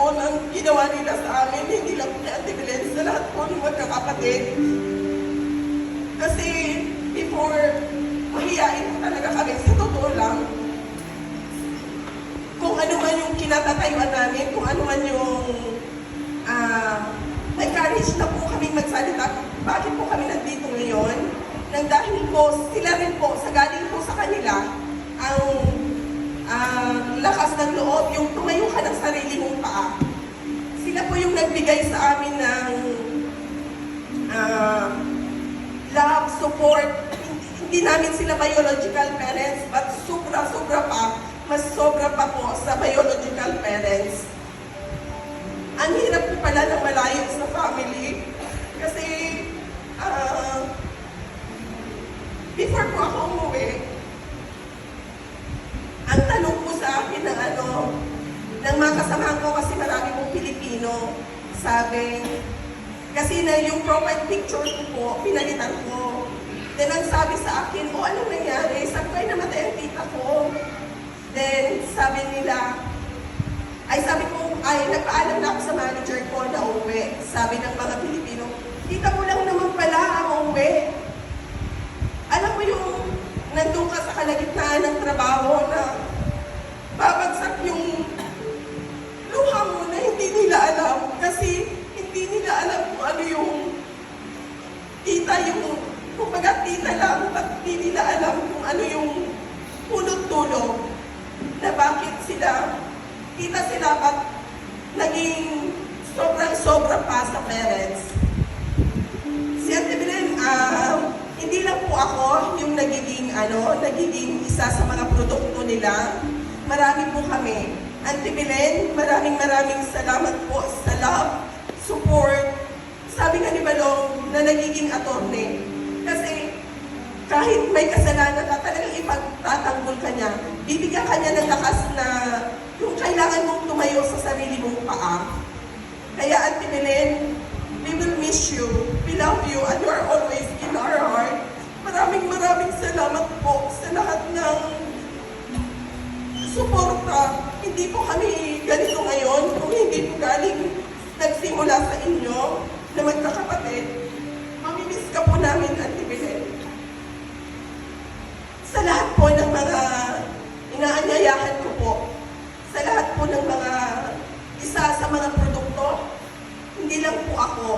po ng ginawa nila sa amin, hindi lang po ni Ate Belen, sa lahat po ng magkakapatid. Kasi before, mahihain po talaga kami, sa totoo lang. Kung ano man yung kinatatayuan namin, kung ano man yung may courage na po kami magsalita. Bakit po kami nandito ngayon? Nang dahil po, sila rin po, sa galing po sa kanila, ang lakas ng loob, yung tumayo ka ng sarili mong paa. Sila po yung nagbigay sa amin ng love, support. Hindi namin sila biological parents, but sobra-sobra pa, mas sobra pa po sa biological parents. Ang hirap po pala ng malayo sa family kasi before po ako umuwi, ang tanong po sa akin ng mga kasamahan ko, kasi marami pong Pilipino, sabi, kasi na yung profile picture ko po, pinalitan ko. Then ang sabi sa akin, anong nangyari? Sabi ko, namatay ang tita ko. Then sabi nila, nagpaalam na ako sa manager ko na uwi. Sabi ng mga Pilipino, tita mo lang naman pala ang uwi. Alam mo yung nandun ka sa kalagitnaan ng trabaho na babagsak yung luha mo na hindi nila alam. Kasi hindi nila alam kung ano yung tita kumbaga tita lang, ba't hindi nila alam kung ano yung punot-tulog na bakit tita sila, ba't naging sobrang-sobra pa sa parents. Si Ate Belen, hindi lang po ako yung nagiging isa sa mga produkto nila. Marami po kami. Ate Belen, maraming salamat po sa love, support. Sabi nga ni Balong na nagiging attorney. Kasi kahit may kasalanan na talagang ipagtatanggol ka niya, bibigyan ka niya ng lakas na yung kailangan mong tumayo sa sarili mong paa. Kaya Ate Belen, we will miss you. We love you and you are always in our heart. Maraming salamat po sa lahat ng suporta. Hindi po kami ganito ngayon kung hindi po galing nagsimula sa inyo na magkakapatid. Mamimiss ka po namin, Ate Belen. Sa lahat po ng mga inaanyayahan ko po, sa lahat po ng mga isa sa mga produkto, hindi lang po ako.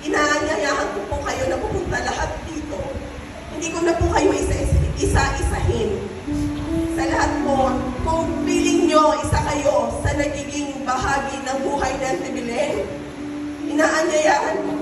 Inaanyayahan ko po kayo na pupunta lahat dito. Hindi ko na po kayo isa-isahin. Sa lahat po, kung feeling nyo, isa kayo sa nagiging bahagi ng buhay ng Ate Belen, inaanyayahan ko